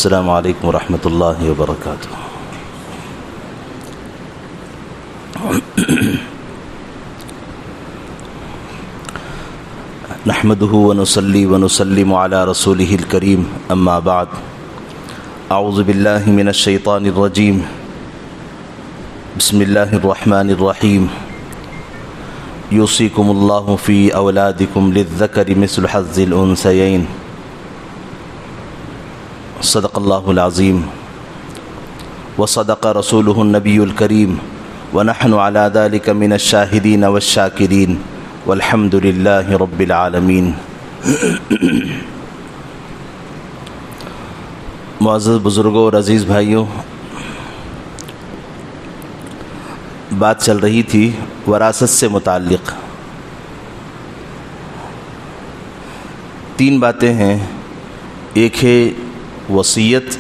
السلام علیکم ورحمۃ اللہ وبرکاتہ۔ نحمده ونصلي ونسلم على رسوله الكريم، اما بعد، اعوذ باللہ من الشیطان الرجیم، بسم اللہ الرحمن الرحیم۔ یوصیکم اللہ فی اولادکم للذکر مثل حظ الانثیین، صدق اللہ العظیم وصدق رسولہ النبی الکریم، ونحن علی ذلک من الشاہدین والشاکرین، والحمد للہ رب العالمین۔ معزز بزرگوں اور عزیز بھائیوں، بات چل رہی تھی وراثت سے متعلق۔ تین باتیں ہیں، ایک ہے وصیت،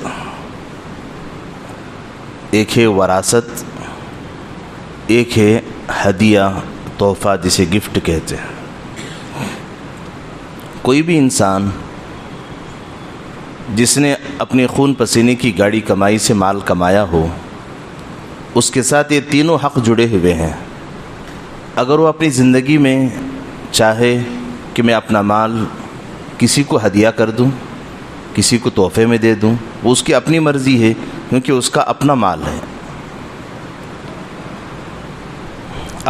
ایک ہے وراثت، ایک ہے ہدیہ، تحفہ جسے گفٹ کہتے ہیں۔ کوئی بھی انسان جس نے اپنے خون پسینے کی گاڑی کمائی سے مال کمایا ہو، اس کے ساتھ یہ تینوں حق جڑے ہوئے ہیں۔ اگر وہ اپنی زندگی میں چاہے کہ میں اپنا مال کسی کو ہدیہ کر دوں، کسی کو تحفے میں دے دوں، وہ اس کی اپنی مرضی ہے، کیونکہ اس کا اپنا مال ہے۔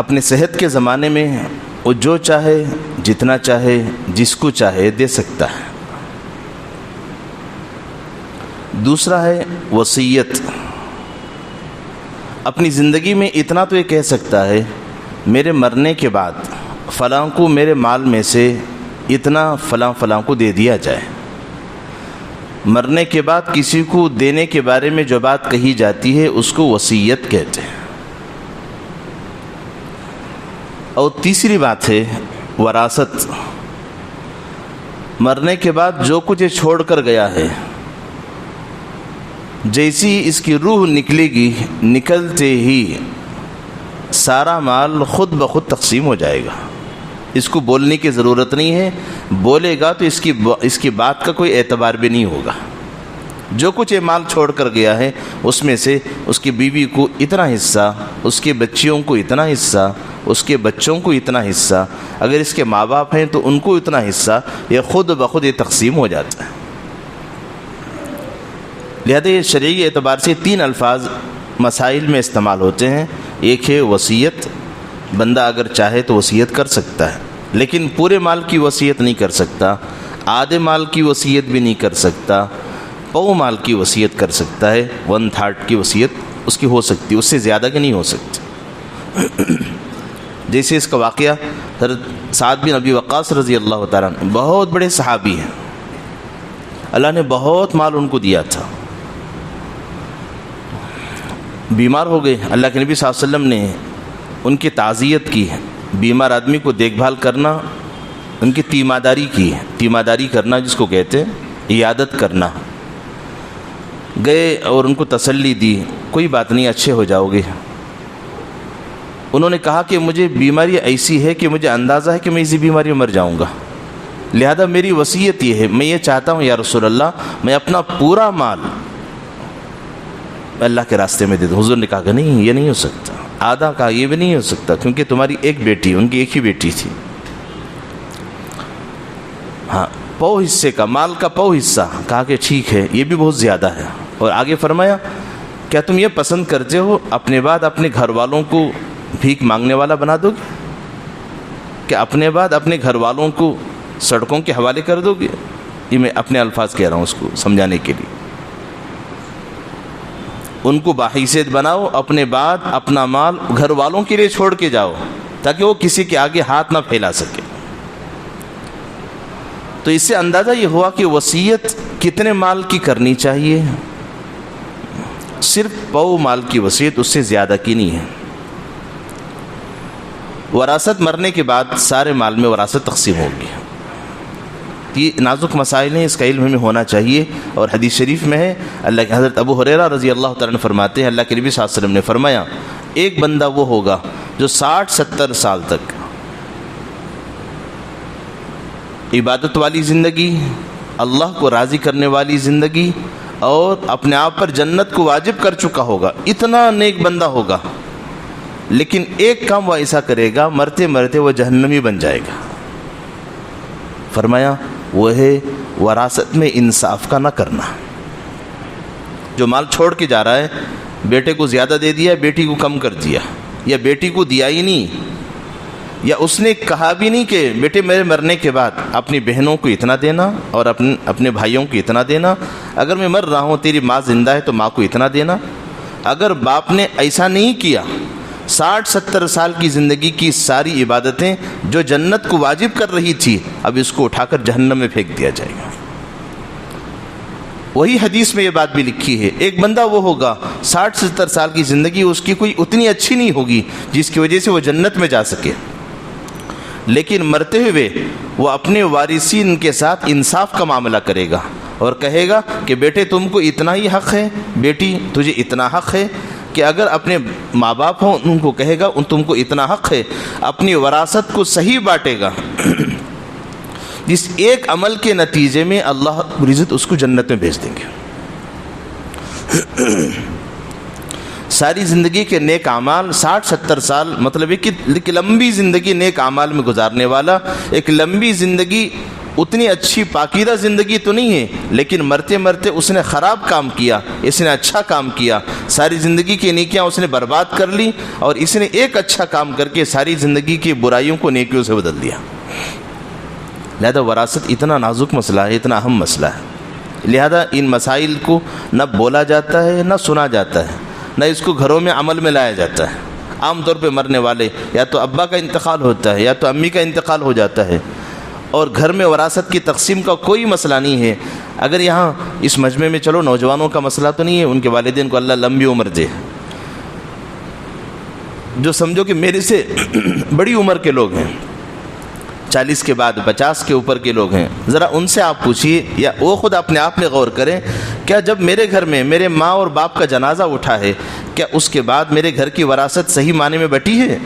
اپنے صحت کے زمانے میں وہ جو چاہے، جتنا چاہے، جس کو چاہے دے سکتا ہے۔ دوسرا ہے وصیت۔ اپنی زندگی میں اتنا تو یہ کہہ سکتا ہے، میرے مرنے کے بعد فلاں کو میرے مال میں سے اتنا فلاں کو دے دیا جائے۔ مرنے کے بعد کسی کو دینے کے بارے میں جو بات کہی جاتی ہے اس کو وصیت کہتے ہیں۔ اور تیسری بات ہے وراثت۔ مرنے کے بعد جو کچھ یہ چھوڑ کر گیا ہے، جیسی اس کی روح نکلے گی، نکلتے ہی سارا مال خود بخود تقسیم ہو جائے گا۔ اس کو بولنے کی ضرورت نہیں ہے، بولے گا تو اس کی بات کا کوئی اعتبار بھی نہیں ہوگا۔ جو کچھ یہ مال چھوڑ کر گیا ہے، اس میں سے اس کی بیوی کو اتنا حصہ، اس کے بچیوں کو اتنا حصہ، اس کے بچوں کو اتنا حصہ، اگر اس کے ماں باپ ہیں تو ان کو اتنا حصہ، یہ خود بخود یہ تقسیم ہو جاتا ہے۔ لہذا یہ شرعی اعتبار سے تین الفاظ مسائل میں استعمال ہوتے ہیں۔ ایک ہے وصیت، بندہ اگر چاہے تو وصیت کر سکتا ہے، لیکن پورے مال کی وصیت نہیں کر سکتا، آدھے مال کی وصیت بھی نہیں کر سکتا، پاؤں مال کی وصیت کر سکتا ہے، 1/3 کی وصیت اس کی ہو سکتی، اس سے زیادہ کی نہیں ہو سکتی۔ جیسے اس کا واقعہ حضرت سعد بن ابی وقاص رضی اللہ تعالیٰ عنہ، بہت بڑے صحابی ہیں، اللہ نے بہت مال ان کو دیا تھا۔ بیمار ہو گئے، اللہ کے نبی صلی اللہ علیہ وسلم نے ان کی تعزیت کی، بیمار آدمی کو دیکھ بھال کرنا، ان کی تیماداری کی، تیماداری کرنا جس کو کہتے ہیں، عیادت کرنا۔ گئے اور ان کو تسلی دی، کوئی بات نہیں، اچھے ہو جاؤ گے۔ انہوں نے کہا کہ مجھے بیماری ایسی ہے کہ مجھے اندازہ ہے کہ میں اسی بیماری میں مر جاؤں گا، لہذا میری وصیت یہ ہے، میں یہ چاہتا ہوں یا رسول اللہ، میں اپنا پورا مال اللہ کے راستے میں دے دوں۔ حضور نے کہا کہ نہیں، یہ نہیں ہو سکتا، آدھا کہا یہ بھی نہیں ہو سکتا، کیونکہ تمہاری ایک بیٹی، ان کی ایک ہی بیٹی تھی۔ ہاں، پاؤں حصے کا، مال کا پاؤں حصہ، کہا کہ ٹھیک ہے، یہ بھی بہت زیادہ ہے۔ اور آگے فرمایا، کیا تم یہ پسند کرتے ہو اپنے بعد اپنے گھر والوں کو بھیک مانگنے والا بنا دو گے؟ کہ اپنے بعد اپنے گھر والوں کو سڑکوں کے حوالے کر دو گے؟ یہ میں اپنے الفاظ کہہ رہا ہوں اس کو سمجھانے کے لیے۔ ان کو باحیثیت بناؤ، اپنے بعد اپنا مال گھر والوں کے لیے چھوڑ کے جاؤ، تاکہ وہ کسی کے آگے ہاتھ نہ پھیلا سکے۔ تو اس سے اندازہ یہ ہوا کہ وصیت کتنے مال کی کرنی چاہیے، صرف پاؤں مال کی وصیت، اس سے زیادہ کی نہیں ہے۔ وراثت، مرنے کے بعد سارے مال میں وراثت تقسیم ہوگی۔ یہ نازک مسائل ہیں، اس کا علم ہمیں ہونا چاہیے۔ اور حدیث شریف میں ہے، اللہ کے حضرت ابو ہریرہ رضی اللہ تعالیٰ عنہ فرماتے ہیں، اللہ کے نبی صلی اللہ علیہ وسلم نے فرمایا، ایک بندہ وہ ہوگا جو 60-70 سال تک عبادت والی زندگی، اللہ کو راضی کرنے والی زندگی اور اپنے آپ پر جنت کو واجب کر چکا ہوگا، اتنا نیک بندہ ہوگا، لیکن ایک کام وہ ایسا کرے گا مرتے مرتے وہ جہنمی بن جائے گا۔ فرمایا وہ ہے وراثت میں انصاف کا نہ کرنا۔ جو مال چھوڑ کے جا رہا ہے، بیٹے کو زیادہ دے دیا، بیٹی کو کم کر دیا، یا بیٹی کو دیا ہی نہیں، یا اس نے کہا بھی نہیں کہ بیٹے میرے مرنے کے بعد اپنی بہنوں کو اتنا دینا اور اپنے بھائیوں کو اتنا دینا، اگر میں مر رہا ہوں تیری ماں زندہ ہے تو ماں کو اتنا دینا۔ اگر باپ نے ایسا نہیں کیا، 60-70 سال کی زندگی کی ساری عبادتیں جو جنت کو واجب کر رہی تھی، اب اس کو اٹھا کر جہنم میں پھینک دیا جائے گا۔ وہی حدیث میں یہ بات بھی لکھی ہے، ایک بندہ وہ ہوگا 60-70 سال کی زندگی اس کی کوئی اتنی اچھی نہیں ہوگی جس کی وجہ سے وہ جنت میں جا سکے، لیکن مرتے ہوئے وہ اپنے وارثین کے ساتھ انصاف کا معاملہ کرے گا اور کہے گا کہ بیٹے تم کو اتنا ہی حق ہے، بیٹی تجھے اتنا حق ہے، کہ اگر اپنے ماں باپ ہوں ان کو کہے گا تم کو اتنا حق ہے، اپنی وراثت کو صحیح بانٹے گا، جس ایک عمل کے نتیجے میں اللہ رب العزت اس کو جنت میں بھیج دیں گے۔ ساری زندگی کے نیک اعمال، 60-70 سال مطلب ہے کہ لمبی زندگی نیک اعمال میں گزارنے والا، ایک لمبی زندگی اتنی اچھی پاکیزہ زندگی تو نہیں ہے، لیکن مرتے مرتے اس نے خراب کام کیا، اس نے اچھا کام کیا، ساری زندگی کی نیکیاں اس نے برباد کر لی، اور اس نے ایک اچھا کام کر کے ساری زندگی کی برائیوں کو نیکیوں سے بدل دیا۔ لہذا وراثت اتنا نازک مسئلہ ہے، اتنا اہم مسئلہ ہے، لہذا ان مسائل کو نہ بولا جاتا ہے نہ سنا جاتا ہے، نہ اس کو گھروں میں عمل میں لایا جاتا ہے۔ عام طور پہ مرنے والے یا تو ابا کا انتقال ہوتا ہے یا تو امی کا انتقال ہو جاتا ہے، اور گھر میں وراثت کی تقسیم کا کوئی مسئلہ نہیں ہے۔ اگر یہاں اس مجمع میں چلو نوجوانوں کا مسئلہ تو نہیں ہے، ان کے والدین کو اللہ لمبی عمر دے، جو سمجھو کہ میرے سے بڑی عمر کے لوگ ہیں، 40 کے بعد 50 کے اوپر کے لوگ ہیں، ذرا ان سے آپ پوچھیے یا وہ خود اپنے آپ میں غور کریں، کیا جب میرے گھر میں میرے ماں اور باپ کا جنازہ اٹھا ہے، کیا اس کے بعد میرے گھر کی وراثت صحیح معنی میں بٹی ہے؟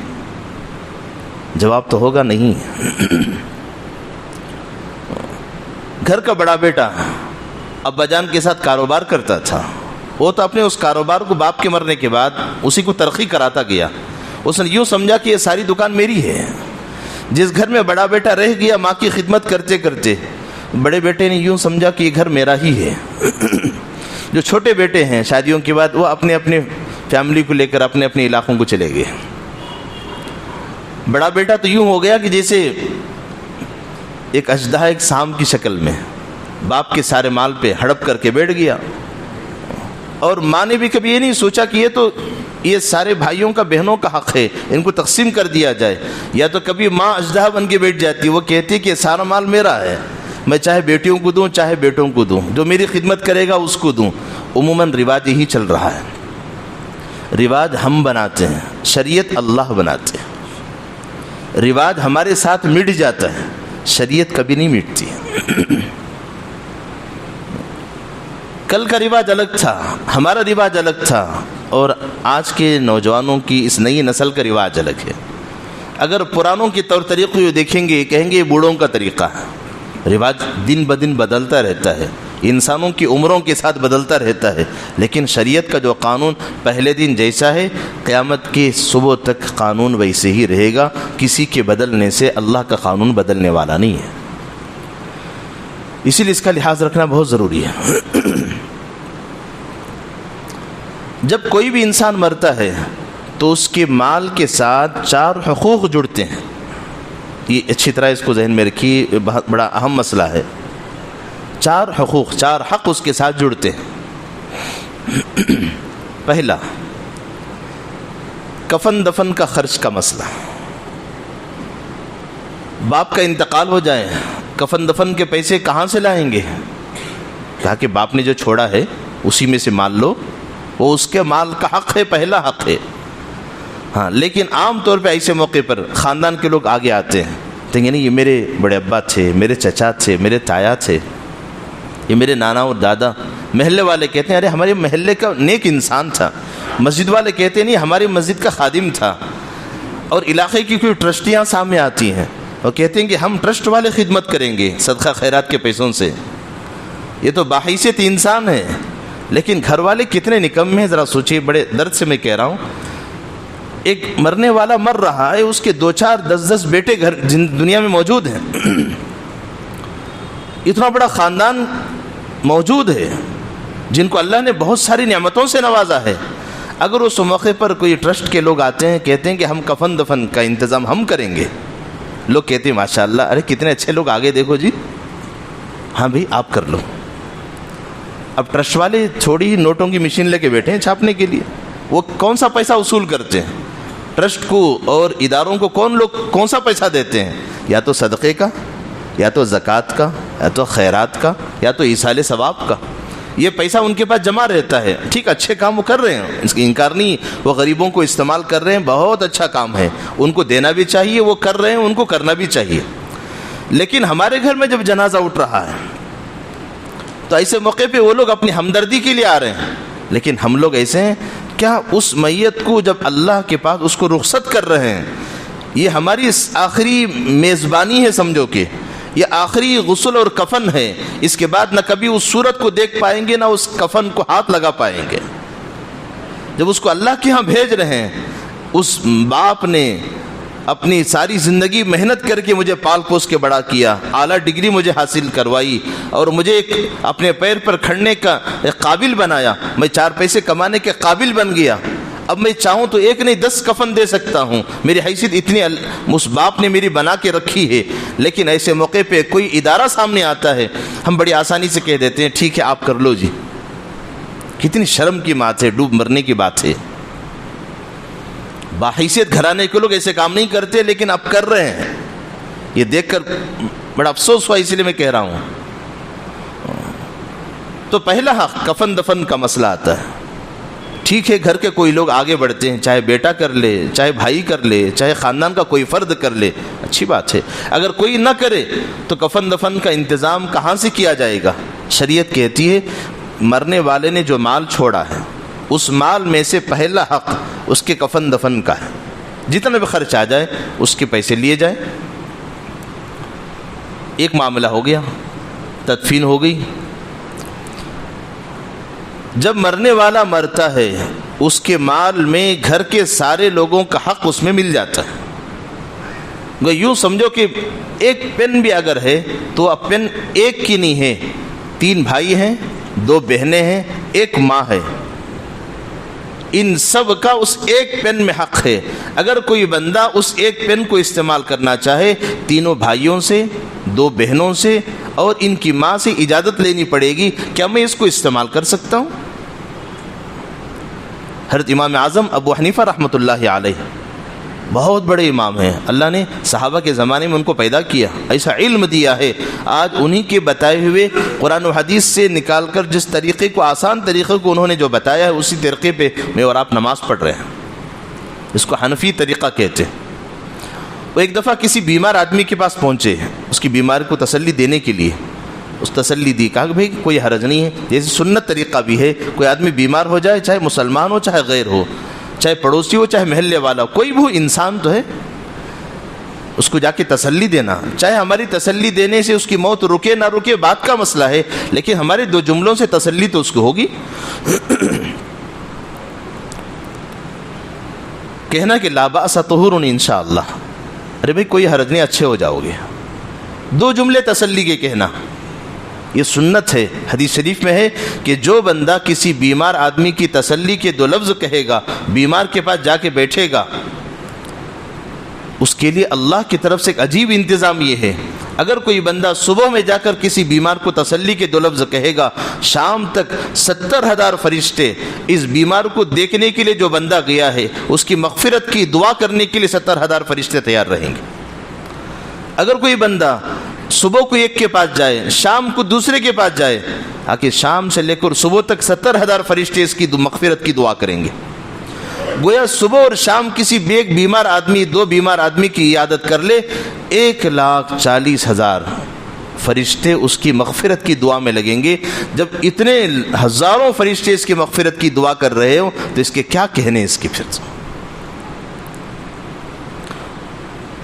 جواب تو ہوگا نہیں۔ گھر کا بڑا بیٹا ابا جان کے ساتھ کاروبار کرتا تھا، وہ تو اپنے اس کاروبار کو باپ کے مرنے کے بعد اسی کو ترقی کراتا گیا، اس نے یوں سمجھا کہ یہ ساری دکان میری ہے۔ جس گھر میں بڑا بیٹا رہ گیا ماں کی خدمت کرتے کرتے، بڑے بیٹے نے یوں سمجھا کہ یہ گھر میرا ہی ہے۔ جو چھوٹے بیٹے ہیں شادیوں کے بعد وہ اپنے اپنے فیملی کو لے کر اپنے اپنے علاقوں کو چلے گئے۔ بڑا بیٹا تو یوں ہو گیا کہ جیسے ایک اژدہا ایک سام کی شکل میں باپ کے سارے مال پہ ہڑپ کر کے بیٹھ گیا، اور ماں نے بھی کبھی یہ نہیں سوچا کہ یہ سارے بھائیوں کا بہنوں کا حق ہے، ان کو تقسیم کر دیا جائے، یا تو کبھی ماں اژدہا بن کے بیٹھ جاتی، وہ کہتی کہ سارا مال میرا ہے، میں چاہے بیٹیوں کو دوں چاہے بیٹوں کو دوں، جو میری خدمت کرے گا اس کو دوں۔ عموماً رواج یہی چل رہا ہے، رواج ہم بناتے ہیں، شریعت اللہ بناتے ہیں۔ رواج ہمارے ساتھ مٹ جاتا ہے، شریعت کبھی نہیں مٹتی۔ کل کا رواج الگ تھا، ہمارا رواج الگ تھا، اور آج کے نوجوانوں کی اس نئی نسل کا رواج الگ ہے۔ اگر پرانوں کے طور طریقے کو دیکھیں گے کہیں گے یہ بوڑھوں کا طریقہ ہے۔ رواج دن بدن بدلتا رہتا ہے، انسانوں کی عمروں کے ساتھ بدلتا رہتا ہے، لیکن شریعت کا جو قانون پہلے دن جیسا ہے قیامت کے صبح تک قانون ویسے ہی رہے گا۔ کسی کے بدلنے سے اللہ کا قانون بدلنے والا نہیں ہے، اسی لیے اس کا لحاظ رکھنا بہت ضروری ہے۔ جب کوئی بھی انسان مرتا ہے تو اس کے مال کے ساتھ 4 حقوق جڑتے ہیں، یہ اچھی طرح اس کو ذہن میں رکھیے، بہت بڑا اہم مسئلہ ہے۔ 4 حقوق، 4 حق اس کے ساتھ جڑتے ہیں۔ پہلا، کفن دفن کا خرچ کا مسئلہ۔ باپ کا انتقال ہو جائے، کفن دفن کے پیسے کہاں سے لائیں گے؟ کہا کہ باپ نے جو چھوڑا ہے اسی میں سے مال لو، وہ اس کے مال کا حق ہے، پہلا حق ہے۔ ہاں، لیکن عام طور پہ ایسے موقع پر خاندان کے لوگ آگے آتے ہیں، کہیں نہیں یہ میرے بڑے ابا تھے، میرے چچا تھے، میرے تایا تھے، یہ میرے نانا اور دادا۔ محلے والے کہتے ہیں ارے ہمارے محلے کا نیک انسان تھا۔ مسجد والے کہتے ہیں نہیں ہماری مسجد کا خادم تھا۔ اور علاقے کی کوئی ٹرسٹیاں سامنے آتی ہیں اور کہتے ہیں کہ ہم ٹرسٹ والے خدمت کریں گے صدقہ خیرات کے پیسوں سے۔ یہ تو باحیثیت انسان ہے، لیکن گھر والے کتنے نکمے ہیں ذرا سوچیے، بڑے درد سے میں کہہ رہا ہوں. ایک مرنے والا مر رہا ہے، اس کے 2 4 10 10 بیٹے گھر دنیا میں موجود ہیں. اتنا بڑا خاندان موجود ہے جن کو اللہ نے بہت ساری نعمتوں سے نوازا ہے. اگر اس موقع پر کوئی ٹرسٹ کے لوگ آتے ہیں، کہتے ہیں کہ ہم کفن دفن کا انتظام ہم کریں گے، لوگ کہتے ہیں ماشاءاللہ، ارے کتنے اچھے لوگ آگے دیکھو جی، ہاں بھائی آپ کر لو. اب ٹرسٹ والے تھوڑی ہی نوٹوں کی مشین لے کے بیٹھے ہیں چھاپنے کے لیے. وہ کون سا پیسہ وصول کرتے ہیں؟ ٹرسٹ کو اور اداروں کو کون سا پیسہ دیتے ہیں؟ یا تو صدقے کا، یا تو زکوٰۃ کا، یا تو خیرات کا، یا تو ایصال ثواب کا. یہ پیسہ ان کے پاس جمع رہتا ہے. ٹھیک، اچھے کام وہ کر رہے ہیں، اس کی انکار نہیں. وہ غریبوں کو استعمال کر رہے ہیں، بہت اچھا کام ہے، ان کو دینا بھی چاہیے. وہ کر رہے ہیں، ان کو کرنا بھی چاہیے. لیکن ہمارے گھر میں جب جنازہ اٹھ رہا ہے تو ایسے موقع پہ وہ لوگ اپنی ہمدردی کے لیے آ رہے ہیں، لیکن ہم لوگ ایسے ہیں، کیا اس میت کو جب اللہ کے پاس اس کو رخصت کر رہے ہیں، یہ ہماری آخری میزبانی ہے، سمجھو کہ یہ آخری غسل اور کفن ہے. اس کے بعد نہ کبھی اس صورت کو دیکھ پائیں گے، نہ اس کفن کو ہاتھ لگا پائیں گے. جب اس کو اللہ کے ہاں بھیج رہے ہیں، اس باپ نے اپنی ساری زندگی محنت کر کے مجھے پال پوس کے بڑا کیا، اعلیٰ ڈگری مجھے حاصل کروائی، اور مجھے ایک اپنے پیر پر کھڑنے کا ایک قابل بنایا، میں 4 پیسے کمانے کے قابل بن گیا. اب میں چاہوں تو 1 نہیں 10 کفن دے سکتا ہوں. میری حیثیت اتنی اس باپ نے میری بنا کے رکھی ہے. لیکن ایسے موقع پہ کوئی ادارہ سامنے آتا ہے، ہم بڑی آسانی سے کہہ دیتے ہیں ٹھیک ہے آپ کر لو جی. کتنی شرم کی بات ہے، ڈوب مرنے کی بات ہے. باحیثیت گھرانے کے لوگ ایسے کام نہیں کرتے، لیکن اب کر رہے ہیں. یہ دیکھ کر بڑا افسوس ہوا، اسی لیے میں کہہ رہا ہوں. تو پہلا حق کفن دفن کا مسئلہ آتا ہے. ٹھیک ہے، گھر کے کوئی لوگ آگے بڑھتے ہیں، چاہے بیٹا کر لے، چاہے بھائی کر لے، چاہے خاندان کا کوئی فرد کر لے، اچھی بات ہے. اگر کوئی نہ کرے تو کفن دفن کا انتظام کہاں سے کیا جائے گا؟ شریعت کہتی ہے مرنے والے نے جو مال چھوڑا ہے، اس مال میں سے پہلا حق اس کے کفن دفن کا ہے. جتنا بھی خرچ آ جائے اس کے پیسے لیے جائیں. ایک معاملہ ہو گیا، تدفین ہو گئی. جب مرنے والا مرتا ہے، اس کے مال میں گھر کے سارے لوگوں کا حق اس میں مل جاتا ہے. یوں سمجھو کہ ایک پین بھی اگر ہے تو اب پین ایک کی نہیں ہے، 3 بھائی ہیں، 2 بہنیں ہیں، 1 ماں ہے. ان سب کا اس ایک پین میں حق ہے. اگر کوئی بندہ اس ایک پین کو استعمال کرنا چاہے، 3 بھائیوں سے، 2 بہنوں سے اور ان کی ماں سے اجازت لینی پڑے گی، کیا میں اس کو استعمال کر سکتا ہوں؟ حضرت امام اعظم ابو حنیفہ رحمۃ اللہ علیہ بہت بڑے امام ہیں. اللہ نے صحابہ کے زمانے میں ان کو پیدا کیا، ایسا علم دیا ہے. آج انہی کے بتائے ہوئے قرآن و حدیث سے نکال کر جس طریقے کو، آسان طریقے کو انہوں نے جو بتایا ہے، اسی طریقے پہ میں اور آپ نماز پڑھ رہے ہیں. اس کو حنفی طریقہ کہتے ہیں. وہ ایک دفعہ کسی بیمار آدمی کے پاس پہنچے، اس کی بیماری کو تسلی دینے کے لیے. اس تسلی دی، کہا کہ بھائی کوئی حرج نہیں ہے. جیسے سنت طریقہ بھی ہے، کوئی آدمی بیمار ہو جائے، چاہے مسلمان ہو چاہے غیر ہو، چاہے پڑوسی ہو چاہے محلے والا ہو، کوئی بھی انسان تو ہے، اس کو جا کے تسلی دینا. چاہے ہماری تسلی دینے سے اس کی موت رکے نہ رکے بات کا مسئلہ ہے، لیکن ہمارے 2 جملوں سے تسلی تو اس کو ہوگی. کہنا کہ لا باس طہور انشاءاللہ، ارے بھائی کوئی حرج نہیں، اچھے ہو جاؤ گے. 2 جملے تسلی کے کہنا، یہ سنت ہے. حدیث شریف میں ہے کہ جو بندہ کسی بیمار آدمی کی تسلی کے 2 لفظ کہے گا، بیمار کے پاس جا کے بیٹھے گا، اس کے لیے اللہ کی طرف سے ایک عجیب انتظام یہ ہے. اگر کوئی بندہ صبح میں جا کر کسی بیمار کو تسلی کے 2 لفظ کہے گا، شام تک 70,000 فرشتے اس بیمار کو دیکھنے کے لیے جو بندہ گیا ہے، اس کی مغفرت کی دعا کرنے کے لیے 70,000 فرشتے تیار رہیں گے. اگر کوئی بندہ صبح کو ایک کے پاس جائے، شام کو دوسرے کے پاس جائے، تاکہ شام سے لے کر صبح تک 70,000 فرشتے اس کی مغفرت کی دعا کریں گے. گویا صبح اور شام کسی ایک بیمار آدمی، 2 بیمار آدمی کی عیادت کر لے، 1,40,000 فرشتے اس کی مغفرت کی دعا میں لگیں گے. جب اتنے ہزاروں فرشتے اس کی مغفرت کی دعا کر رہے ہو تو اس کے کیا کہنے اس کی. پھر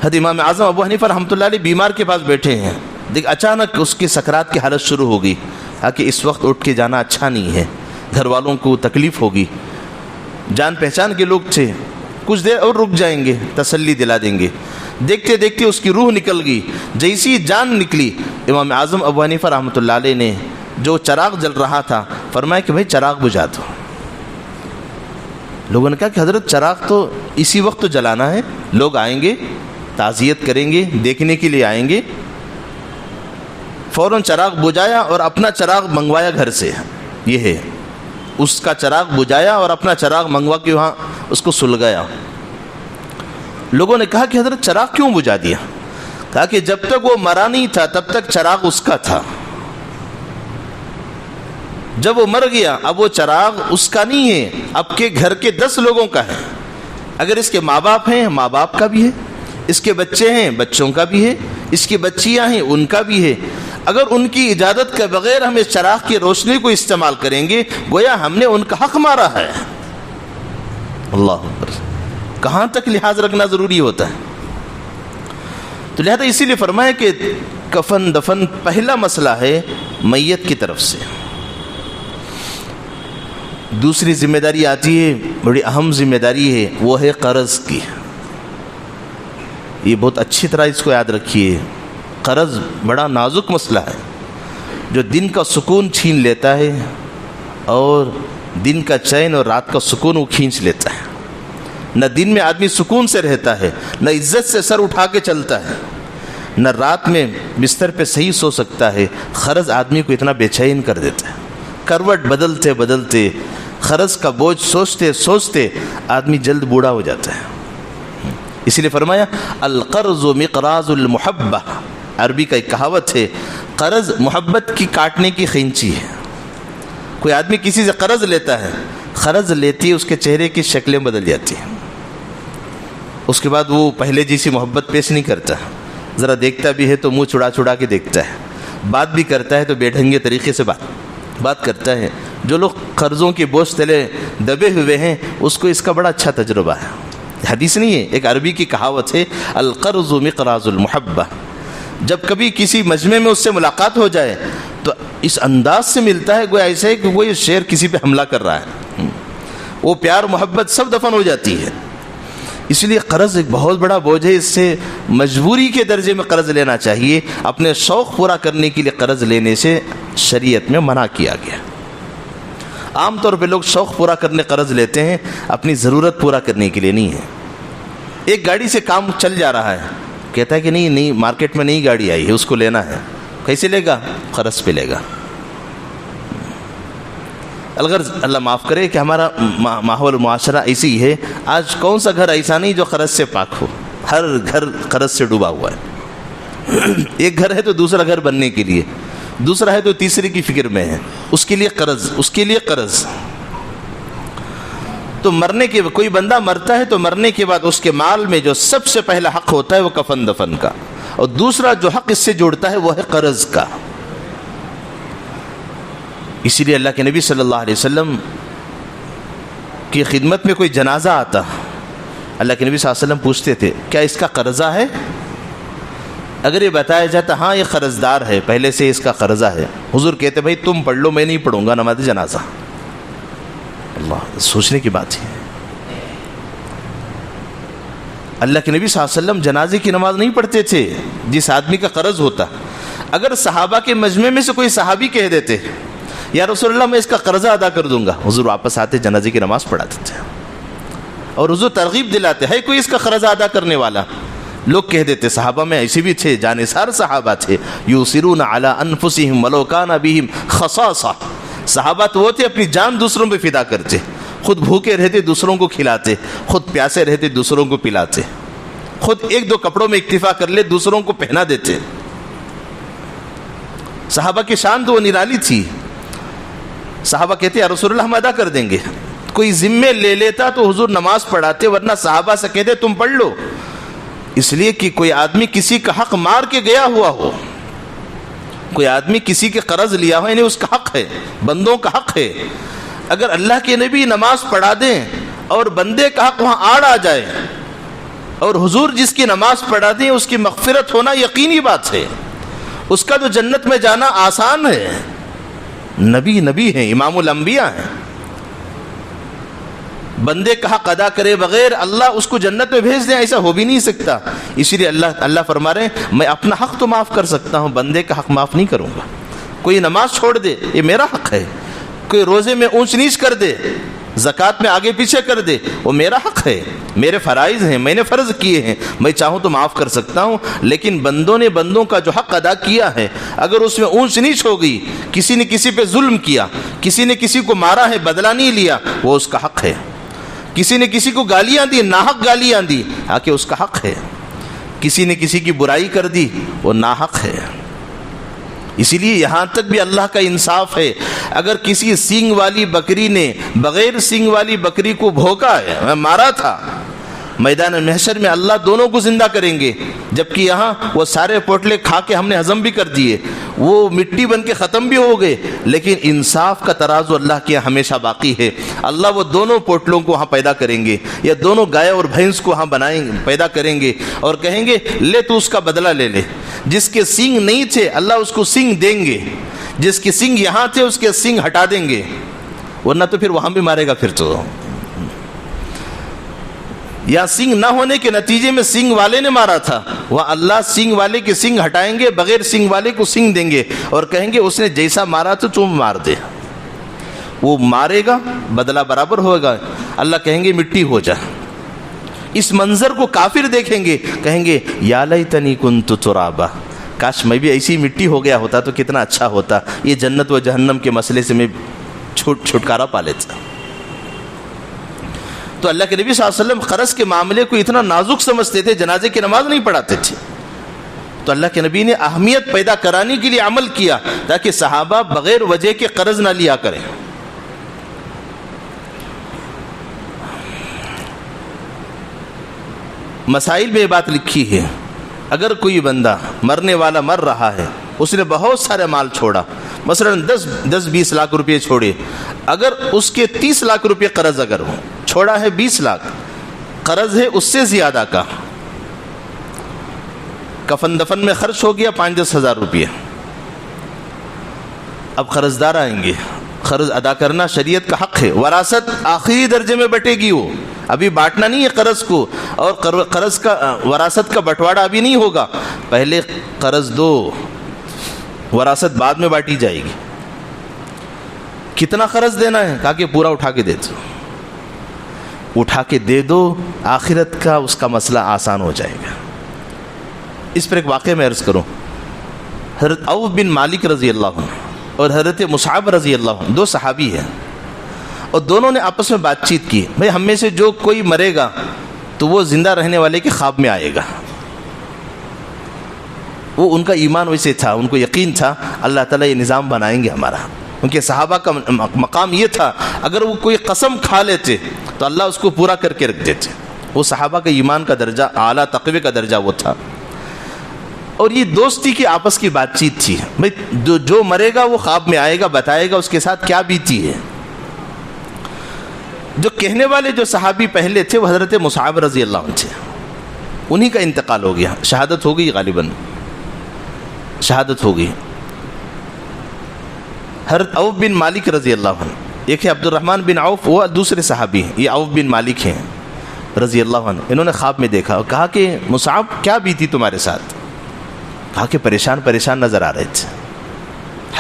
حضرت امام اعظم ابو حنیفہ رحمۃ اللہ علیہ بیمار کے پاس بیٹھے ہیں، دیکھ اچانک اس کی سکرات کی حالت شروع ہو گئی. کہ اس وقت اٹھ کے جانا اچھا نہیں ہے، گھر والوں کو تکلیف ہوگی، جان پہچان کے لوگ تھے، کچھ دیر اور رک جائیں گے، تسلی دلا دیں گے۔ دیکھتے دیکھتے اس کی روح نکل گئی، جیسی جان نکلی امام اعظم ابو حنیفہ رحمۃ اللہ علیہ نے جو چراغ جل رہا تھا فرمایا کہ بھائی چراغ بجھا دو۔ لوگوں نے کہا کہ حضرت چراغ تو اسی وقت تو جلانا ہے، لوگ آئیں گے، تعزیت کریں گے، دیکھنے کے لیے آئیں گے۔ فوراً چراغ بجھایا اور اپنا چراغ منگوایا گھر سے، یہ ہے اس کا چراغ بجھایا اور اپنا چراغ منگوا کے وہاں اس کو سلگایا۔ لوگوں نے کہا کہ حضرت چراغ کیوں بجھا دیا؟ کہا کہ جب تک وہ مرا نہیں تھا تب تک چراغ اس کا تھا، جب وہ مر گیا اب وہ چراغ اس کا نہیں ہے، اب کے گھر کے 10 لوگوں کا ہے۔ اگر اس کے ماں باپ ہیں ماں باپ کا بھی ہے، اس کے بچے ہیں بچوں کا بھی ہے، اس کی بچیاں ہیں ان کا بھی ہے۔ اگر ان کی اجازت کے بغیر ہم اس چراغ کی روشنی کو استعمال کریں گے گویا ہم نے ان کا حق مارا ہے۔ اللہ اکبر، کہاں تک لحاظ رکھنا ضروری ہوتا ہے۔ تو لہذا اسی لیے فرمایا کہ کفن دفن پہلا مسئلہ ہے میت کی طرف سے۔ دوسری ذمہ داری آتی ہے، بڑی اہم ذمہ داری ہے، وہ ہے قرض کی۔ یہ بہت اچھی طرح اس کو یاد رکھیے، قرض بڑا نازک مسئلہ ہے جو دن کا سکون چھین لیتا ہے، اور دن کا چین اور رات کا سکون وہ کھینچ لیتا ہے۔ نہ دن میں آدمی سکون سے رہتا ہے، نہ عزت سے سر اٹھا کے چلتا ہے، نہ رات میں بستر پہ صحیح سو سکتا ہے۔ قرض آدمی کو اتنا بے چین کر دیتا ہے، کروٹ بدلتے بدلتے قرض کا بوجھ سوچتے سوچتے آدمی جلد بوڑھا ہو جاتا ہے۔ اسی لیے فرمایا القرض مقراض المحبہ، عربی کا ایک کہاوت ہے، قرض محبت کی کاٹنے کی خینچی ہے۔ کوئی آدمی کسی سے قرض لیتا ہے، قرض لیتی ہے اس کے چہرے کی شکلیں بدل جاتی ہیں، اس کے بعد وہ پہلے جیسی محبت پیش نہیں کرتا، ذرا دیکھتا بھی ہے تو منہ چھڑا چھڑا کے دیکھتا ہے، بات بھی کرتا ہے تو بے ڈھنگے طریقے سے بات کرتا ہے۔ جو لوگ قرضوں کے بوجھ تلے دبے ہوئے ہیں اس کو اس کا بڑا اچھا تجربہ ہے۔ حدیث نہیں ہے، ایک عربی کی کہاوت ہے، القرض مقراض المحبہ۔ جب کبھی کسی مجمع میں اس سے ملاقات ہو جائے تو اس انداز سے ملتا ہے گویا ایسے کہ وہ یہ شیر کسی پہ حملہ کر رہا ہے، وہ پیار محبت سب دفن ہو جاتی ہے۔ اس لیے قرض ایک بہت بڑا بوجھ ہے، اس سے مجبوری کے درجے میں قرض لینا چاہیے۔ اپنے شوق پورا کرنے کے لیے قرض لینے سے شریعت میں منع کیا گیا۔ عام طور پہ لوگ شوق پورا کرنے قرض لیتے ہیں، اپنی ضرورت پورا کرنے کے لیے نہیں ہے۔ ایک گاڑی سے کام چل جا رہا ہے، کہتا ہے کہ نہیں مارکیٹ میں نئی گاڑی آئی ہے اس کو لینا ہے، کیسے لے گا؟ قرض پہ لے گا۔ اگر اللہ معاف کرے کہ ہمارا ماحول معاشرہ ایسی ہے، آج کون سا گھر ایسا نہیں جو قرض سے پاک ہو، ہر گھر قرض سے ڈوبا ہوا ہے۔ ایک گھر ہے تو دوسرا گھر بننے کے لیے، دوسرا ہے تو تیسرے کی فکر میں ہے، اس کے لیے قرض، اس کے لیے قرض۔ تو مرنے کے کوئی بندہ مرتا ہے تو مرنے کے بعد اس کے مال میں جو سب سے پہلا حق ہوتا ہے وہ کفن دفن کا، اور دوسرا جو حق اس سے جوڑتا ہے وہ ہے قرض کا۔ اسی لیے اللہ کے نبی صلی اللہ علیہ وسلم کی خدمت میں کوئی جنازہ آتا، اللہ کے نبی صلی اللہ علیہ وسلم پوچھتے تھے کیا اس کا قرضہ ہے؟ اگر یہ بتایا جاتا ہاں یہ قرض دار ہے، پہلے سے اس کا قرضہ ہے، حضور کہتے بھائی تم پڑھ لو، میں نہیں پڑھوں گا نماز جنازہ۔ اللہ، سوچنے کی بات ہے۔ اللہ کے نبی صلی اللہ علیہ وسلم جنازے کی نماز نہیں پڑھتے تھے جس آدمی کا قرض ہوتا۔ اگر صحابہ کے مجمع میں سے کوئی صحابی کہہ دیتے یا رسول اللہ میں اس کا قرضہ ادا کر دوں گا، حضور واپس آتے جنازے کی نماز پڑھاتے تھے، اور حضور ترغیب دلاتے ہے کوئی اس کا قرضہ ادا کرنے والا؟ لوگ کہہ دیتے، صحابہ میں ایسے بھی تھے، جانثار صحابہ تھے، یوسرون علی انفسہم ولو کان بہم خصاصہ، صحابہ تو وہ تھے اپنی جان دوسروں پہ فدا کرتے، خود بھوکے رہتے دوسروں کو کھلاتے، خود پیاسے رہتے دوسروں کو پلاتے، خود ایک دو کپڑوں میں اکتفا کر لے دوسروں کو پہنا دیتے۔ صحابہ کی شان تو وہ نرالی تھی۔ صحابہ کہتے یا رسول اللہ ہم ادا کر دیں گے، کوئی ذمے لے لیتا تو حضور نماز پڑھاتے، ورنہ صحابہ سے کہتے تم پڑھ لو، اس لیے کہ کوئی آدمی کسی کا حق مار کے گیا ہوا ہو، کوئی آدمی کسی کے قرض لیا ہو، یعنی اس کا حق ہے، بندوں کا حق ہے۔ اگر اللہ کے نبی نماز پڑھا دیں اور بندے کا حق وہاں آڑ آ جائے، اور حضور جس کی نماز پڑھا دیں اس کی مغفرت ہونا یقینی بات ہے، اس کا تو جنت میں جانا آسان ہے۔ نبی نبی ہیں، امام الانبیاء ہیں۔ بندے کا حق ادا کرے بغیر اللہ اس کو جنت میں بھیج دیں، ایسا ہو بھی نہیں سکتا. اسی لیے اللہ فرما رہے ہیں میں اپنا حق تو معاف کر سکتا ہوں، بندے کا حق معاف نہیں کروں گا. کوئی نماز چھوڑ دے یہ میرا حق ہے، کوئی روزے میں اونچ نیچ کر دے، زکوٰۃ میں آگے پیچھے کر دے، وہ میرا حق ہے، میرے فرائض ہیں، میں نے فرض کیے ہیں، میں چاہوں تو معاف کر سکتا ہوں. لیکن بندوں نے بندوں کا جو حق ادا کیا ہے اگر اس میں اونچ نیچ ہو گئی، کسی نے کسی پہ ظلم کیا، کسی نے کسی کو مارا ہے، بدلہ نہیں لیا، وہ اس کا حق ہے. کسی نے کسی کو گالیاں دی، ناحق گالیاں دی، آکے اس کا حق ہے. کسی نے کسی کی برائی کر دی، وہ ناحق ہے. اسی لیے یہاں تک بھی اللہ کا انصاف ہے. اگر کسی سینگ والی بکری نے بغیر سینگ والی بکری کو بھونکا ہے، مارا تھا، میدان محشر میں اللہ دونوں کو زندہ کریں گے، جبکہ یہاں وہ سارے پوٹلے کھا کے ہم نے ہضم بھی کر دیے، وہ مٹی بن کے ختم بھی ہو گئے. لیکن انصاف کا ترازو اللہ کے یہاں ہمیشہ باقی ہے. اللہ وہ دونوں پوٹلوں کو وہاں پیدا کریں گے، یا دونوں گائے اور بھینس کو وہاں پیدا کریں گے اور کہیں گے لے تو اس کا بدلہ لے لے. جس کے سینگ نہیں تھے اللہ اس کو سینگ دیں گے، جس کے سینگ یہاں تھے اس کے سینگ ہٹا دیں گے، ورنہ تو پھر وہاں بھی مارے گا. پھر تو یا سینگ نہ ہونے کے نتیجے میں سینگ والے نے مارا تھا، وہ اللہ سینگ والے کے سینگ ہٹائیں گے، بغیر سینگ والے کو سینگ دیں گے اور کہیں گے اس نے جیسا مارا تو تم مار دے. وہ مارے گا، بدلہ برابر ہوگا. اللہ کہیں گے مٹی ہو جا. اس منظر کو کافر دیکھیں گے، کہیں گے یا لیتنی کنت ترابا، کاش میں بھی ایسی مٹی ہو گیا ہوتا تو کتنا اچھا ہوتا، یہ جنت و جہنم کے مسئلے سے میں چھٹکارا پا لیتا. تو اللہ کے نبی صلی اللہ علیہ وسلم قرض کے معاملے کو اتنا نازک سمجھتے تھے، جنازے کی نماز نہیں پڑھاتے تھے. تو اللہ کے نبی نے اہمیت پیدا کرانے کے لیے عمل کیا تاکہ صحابہ بغیر وجہ کے قرض نہ لیا کریں. مسائل میں یہ بات لکھی ہے، اگر کوئی بندہ مرنے والا مر رہا ہے، اس نے بہت سارے مال چھوڑا، مثلا 10-20 لاکھ روپے چھوڑے، اگر اس کے 30 لاکھ روپے قرض اگر ہو، چھوڑا ہے 20 لاکھ، قرض ہے اس سے زیادہ کا، کفن دفن میں خرچ ہو گیا 5-10 ہزار روپے، اب قرض دار آئیں گے، قرض ادا کرنا شریعت کا حق ہے. وراثت آخری درجے میں بٹے گی، وہ ابھی بانٹنا نہیں ہے قرض کو، اور قرض کا وراثت کا بٹوارا ابھی نہیں ہوگا، پہلے قرض دو، وراثت بعد میں بانٹی جائے گی. کتنا قرض دینا ہے؟ کہا کہ پورا اٹھا کے دے دو. اٹھا کے دے دو، آخرت کا اس کا مسئلہ آسان ہو جائے گا. اس پر ایک واقعہ میں عرض کروں. حضرت عوف بن مالک رضی اللہ عنہ اور حضرت مصعب رضی اللہ عنہ، دو صحابی ہیں، اور دونوں نے آپس میں بات چیت کی، بھئی ہم میں سے جو کوئی مرے گا تو وہ زندہ رہنے والے کے خواب میں آئے گا. وہ ان کا ایمان ویسے تھا، ان کو یقین تھا اللہ تعالیٰ یہ نظام بنائیں گے ہمارا. ان کے صحابہ کا مقام یہ تھا اگر وہ کوئی قسم کھا لیتے تو اللہ اس کو پورا کر کے رکھ دیتے. وہ صحابہ کا ایمان کا درجہ، اعلیٰ تقوی کا درجہ وہ تھا. اور یہ دوستی کی آپس کی بات چیت تھی، بھئی جو مرے گا وہ خواب میں آئے گا، بتائے گا اس کے ساتھ کیا بیتی ہے. جو کہنے والے جو صحابی پہلے تھے وہ حضرت مصعب رضی اللہ عنہ تھے. انہی کا انتقال ہو گیا، شہادت ہو گئی، غالباً شہادت ہو گئی. حضرت عوف بن مالک رضی اللہ عنہ، ایک ہے عبد الرحمن بن عوف، وہ دوسرے صحابی ہیں، یہ عوف بن مالک ہیں رضی اللہ عنہ. انہوں نے خواب میں دیکھا اور کہا کہ مصعب کیا بیتی تمہارے ساتھ؟ کہا کہ پریشان نظر آ رہے تھے،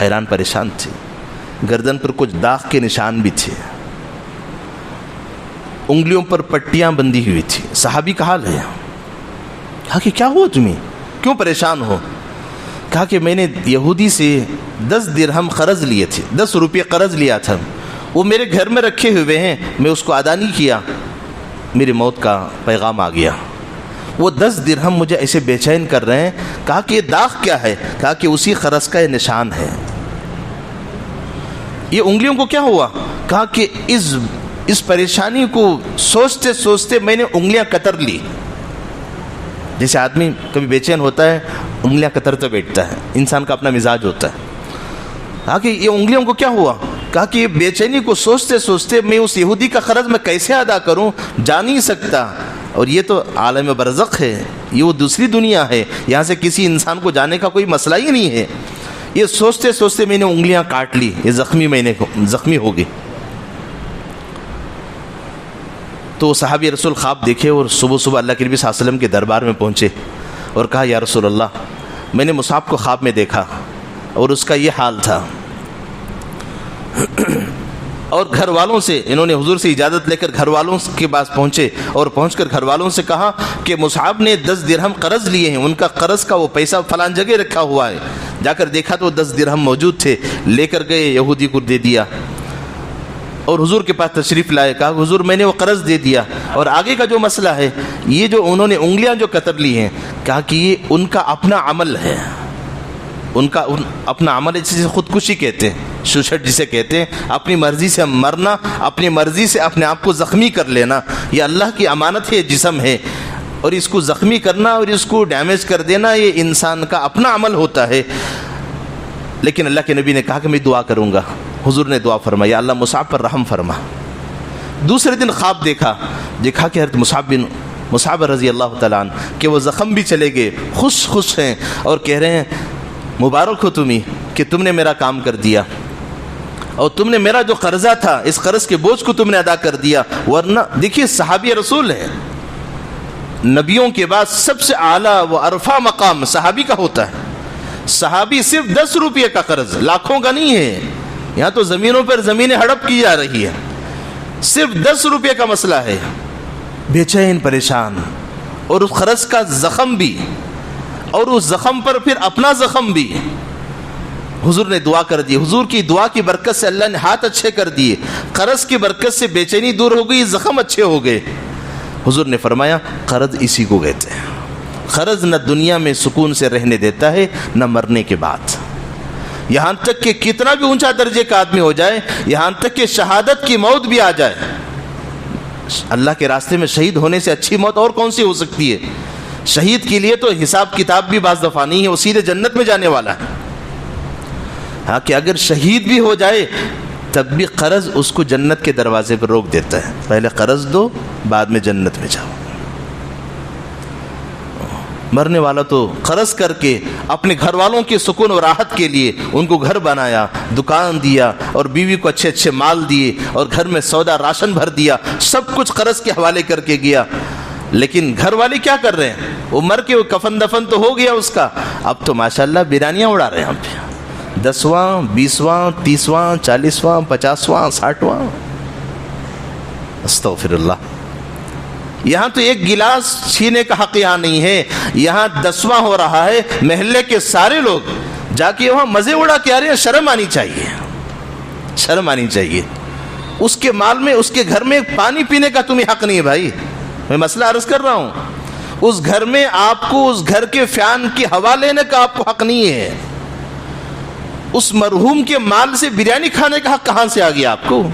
حیران پریشان تھے، گردن پر کچھ داغ کے نشان بھی تھے، انگلیوں پر پٹیاں بندھی ہوئی تھی. صحابی کا حال ہے. کہا کہ کیا ہوا تمہیں، کیوں پریشان ہو؟ کہا کہ میں نے یہودی سے 10 درہم قرض لیے تھے، 10 روپے قرض لیا تھا، وہ میرے گھر میں رکھے ہوئے ہیں، میں اس کو ادا نہیں کیا، میری موت کا پیغام آ گیا. وہ 10 درہم مجھے ایسے بے چین کر رہے ہیں. کہا کہ یہ داغ کیا ہے؟ کہا کہ اسی قرض کا یہ نشان ہے. یہ انگلیوں کو کیا ہوا؟ کہا کہ اس پریشانی کو سوچتے سوچتے میں نے انگلیاں کتر لی. جیسے آدمی کبھی بے چین ہوتا ہے انگلیاں کترتا بیٹھتا ہے، انسان کا اپنا مزاج ہوتا ہے. کہا کہ یہ انگلیوں کو کیا ہوا؟ کہا کہ یہ بے چینی کو سوچتے سوچتے میں اس یہودی کا قرض میں کیسے ادا کروں، جا نہیں سکتا. اور یہ تو عالم برزخ ہے، یہ وہ دوسری دنیا ہے، یہاں سے کسی انسان کو جانے کا کوئی مسئلہ ہی نہیں ہے. یہ سوچتے سوچتے میں نے انگلیاں کاٹ لی، یہ زخمی ہو گئی. تو وہ صحابی رسول خواب دیکھے اور صبح صبح اللہ کے نبی صلی اللہ علیہ وسلم کے دربار میں پہنچے اور کہا یا رسول اللہ میں نے مصعب کو خواب میں دیکھا اور اس کا یہ حال تھا، اور گھر والوں سے انہوں نے حضور سے اجازت لے کر گھر والوں کے پاس پہنچے اور پہنچ کر گھر والوں سے کہا کہ مصعب نے 10 درہم قرض لیے ہیں، ان کا قرض کا وہ پیسہ فلان جگہ رکھا ہوا ہے۔ جا کر دیکھا تو 10 درہم موجود تھے، لے کر گئے، یہودی کو دے دیا اور حضور کے پاس تشریف لائے، کہا حضور میں نے وہ قرض دے دیا، اور آگے کا جو مسئلہ ہے یہ جو انہوں نے انگلیاں جو کتر لی ہیں، کہا کہ یہ ان کا اپنا عمل ہے، ان کا اپنا عمل ہے، جسے خودکشی کہتے ہیں، سوسائڈ جسے کہتے ہیں، اپنی مرضی سے مرنا، اپنی مرضی سے اپنے آپ کو زخمی کر لینا، یہ اللہ کی امانت ہے، جسم ہے، اور اس کو زخمی کرنا اور اس کو ڈیمیج کر دینا یہ انسان کا اپنا عمل ہوتا ہے۔ لیکن اللہ کے نبی نے کہا کہ میں دعا کروں گا۔ حضور نے دعا فرمائی یا اللہ مصعب پر رحم فرما۔ دوسرے دن خواب دیکھا کہ حضرت مصعب رضی اللہ تعالیٰ عنہ کہ وہ زخم بھی چلے گئے، خوش ہیں اور کہہ رہے ہیں مبارک ہو تمہیں کہ تم نے میرا کام کر دیا، اور تم نے میرا جو قرضہ تھا اس قرض کے بوجھ کو تم نے ادا کر دیا، ورنہ دیکھیے صحابی رسول ہیں، نبیوں کے بعد سب سے اعلیٰ و عرفہ مقام صحابی کا ہوتا ہے۔ صحابی صرف 10 روپے کا قرض، لاکھوں کا نہیں ہے، یہاں تو زمینوں پر زمینیں ہڑپ کی جا رہی ہے، صرف 10 روپے کا مسئلہ ہے، بے چین پریشان، اور اس قرض کا زخم بھی، اور اس زخم پر پھر اپنا زخم بھی۔ حضور نے دعا کر دی، حضور کی دعا کی برکت سے اللہ نے ہاتھ اچھے کر دیے، قرض کی برکت سے بے چینی دور ہو گئی، زخم اچھے ہو گئے۔ حضور نے فرمایا قرض اسی کو کہتے ہیں، قرض نہ دنیا میں سکون سے رہنے دیتا ہے نہ مرنے کے بعد، یہاں تک کہ کتنا بھی اونچا درجے کا آدمی ہو جائے، یہاں تک کہ شہادت کی موت بھی آ جائے، اللہ کے راستے میں شہید ہونے سے اچھی موت اور کون سی ہو سکتی ہے؟ شہید کے لیے تو حساب کتاب بھی بعض دفعہ نہیں ہے، وہ سیدھے جنت میں جانے والا ہے۔ ہاں کہ اگر شہید بھی ہو جائے تب بھی قرض اس کو جنت کے دروازے پر روک دیتا ہے، پہلے قرض دو بعد میں جنت میں جاؤ۔ مرنے والا تو قرض کر کے اپنے گھر والوں کے سکون و راحت کے لیے ان کو گھر بنایا، دکان دیا، اور بیوی کو اچھے اچھے مال دیے، اور گھر میں سودا راشن بھر دیا، سب کچھ قرض کے حوالے کر کے گیا۔ لیکن گھر والے کیا کر رہے ہیں؟ وہ مر کے وہ کفن دفن تو ہو گیا اس کا، اب تو ماشاءاللہ بریانیاں اڑا رہے ہیں ہم پہ، 10واں 20واں 30واں 40واں 50واں 60واں، استغفر اللہ۔ یہاں تو ایک گلاس چھینے کا حق یہاں نہیں ہے، یہاں 10واں ہو رہا ہے، محلے کے سارے لوگ جا کے وہاں مزے اڑا کے آ رہے ہیں۔ شرم آنی چاہیے، شرم آنی چاہیے۔ اس کے مال میں، اس کے گھر میں پانی پینے کا تمہیں حق نہیں ہے بھائی، میں مسئلہ عرض کر رہا ہوں۔ اس گھر میں آپ کو اس گھر کے فین کی ہوا لینے کا آپ کو حق نہیں ہے۔ اس مرحوم کے مال سے بریانی کھانے کا حق کہاں سے آ گیا آپ کو؟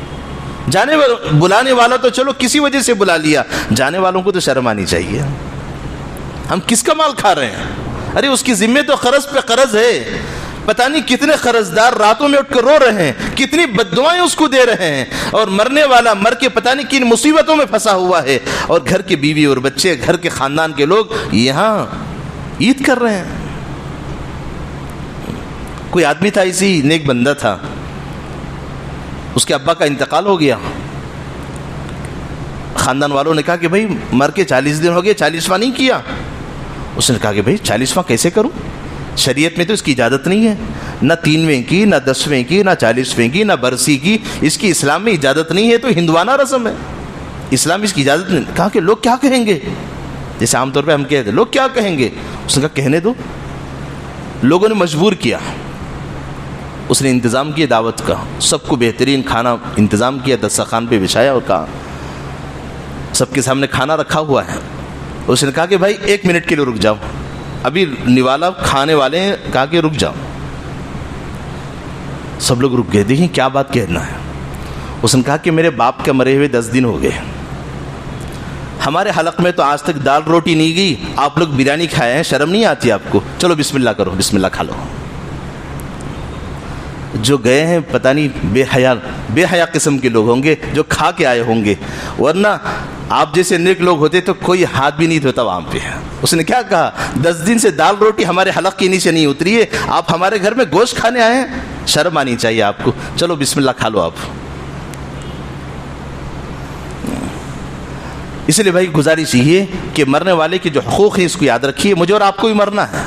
بلانے والا تو چلو کسی وجہ سے بلا لیا، جانے والوں کو تو شرم آنی چاہیے۔ ہم کس کا مال کھا رہے ہیں؟ ارے اس کی ذمہ تو قرض پہ قرض ہے، پتہ نہیں کتنے قرض دار راتوں میں اٹھ کر رو رہے ہیں، کتنی بددعائیں اس کو دے رہے ہیں، اور مرنے والا مر کے پتہ نہیں کن مصیبتوں میں پھنسا ہوا ہے، اور گھر کے بیوی اور بچے، گھر کے خاندان کے لوگ یہاں عید کر رہے ہیں۔ کوئی آدمی تھا، اسی نیک بندہ تھا، اس کے ابا کا انتقال ہو گیا۔ خاندان والوں نے کہا کہ بھائی مر کے 40 دن ہو گئے، 40واں نہیں کیا۔ اس نے کہا کہ بھائی 40واں کیسے کروں؟ شریعت میں تو اس کی اجازت نہیں ہے، نہ 3ویں کی، نہ 10ویں کی، نہ 40ویں کی، نہ برسی کی، اس کی اسلام میں اجازت نہیں ہے، تو ہندوانہ رسم ہے، اسلام اس کی اجازت نہیں۔ کہا کہ لوگ کیا کہیں گے؟ جیسے عام طور پہ ہم کہتے ہیں لوگ کیا کہیں گے، اس نے کہا کہنے دو۔ لوگوں نے مجبور کیا، اس نے انتظام کیا دعوت کا، سب کو بہترین کھانا انتظام کیا، دسترخوان پہ بچھایا اور کہا سب کے سامنے کھانا رکھا ہوا ہے۔ اس نے کہا کہ بھائی 1 منٹ کے لیے رک جاؤ، ابھی نوالا کھانے والے ہیں، کہا کہ رک جاؤ۔ سب لوگ رک گئے، دیکھیں کیا بات کہنا ہے۔ اس نے کہا کہ میرے باپ کے مرے ہوئے 10 دن ہو گئے، ہمارے حلق میں تو آج تک دال روٹی نہیں گئی، آپ لوگ بریانی کھائے ہیں، شرم نہیں آتی آپ کو؟ چلو بسم اللہ کرو، بسم اللہ کھا لو۔ جو گئے ہیں پتہ نہیں بے حیا قسم کے لوگ ہوں گے جو کھا کے آئے ہوں گے، ورنہ آپ جیسے نیک لوگ ہوتے تو کوئی ہاتھ بھی نہیں دھوتا وہاں پہ۔ اس نے کیا کہا؟ 10 دن سے دال روٹی ہمارے حلق کے نیچے نہیں اتری ہے، آپ ہمارے گھر میں گوشت کھانے آئے ہیں، شرم آنی چاہیے آپ کو، چلو بسم اللہ کھا لو آپ۔ اس لیے بھائی گزارش یہ کہ مرنے والے کے جو حقوق ہیں اس کو یاد رکھیے. مجھے اور آپ کو بھی مرنا ہے.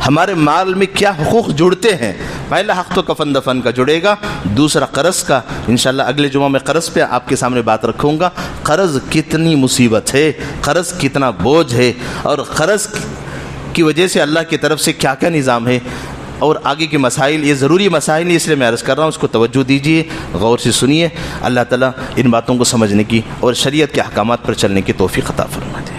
ہمارے مال میں کیا حقوق جڑتے ہیں؟ پہلا حق تو کفن دفن کا جڑے گا. دوسرا قرض کا. انشاءاللہ اگلے جمعہ میں قرض پہ آپ کے سامنے بات رکھوں گا. قرض کتنی مصیبت ہے, قرض کتنا بوجھ ہے, اور قرض کی وجہ سے اللہ کی طرف سے کیا کیا نظام ہے, اور آگے کے مسائل. یہ ضروری مسائل ہیں, اس لیے میں عرض کر رہا ہوں, اس کو توجہ دیجیے, غور سے سنیے. اللہ تعالیٰ ان باتوں کو سمجھنے کی اور شریعت کے احکامات پر چلنے کی توفیق عطا فرما دے.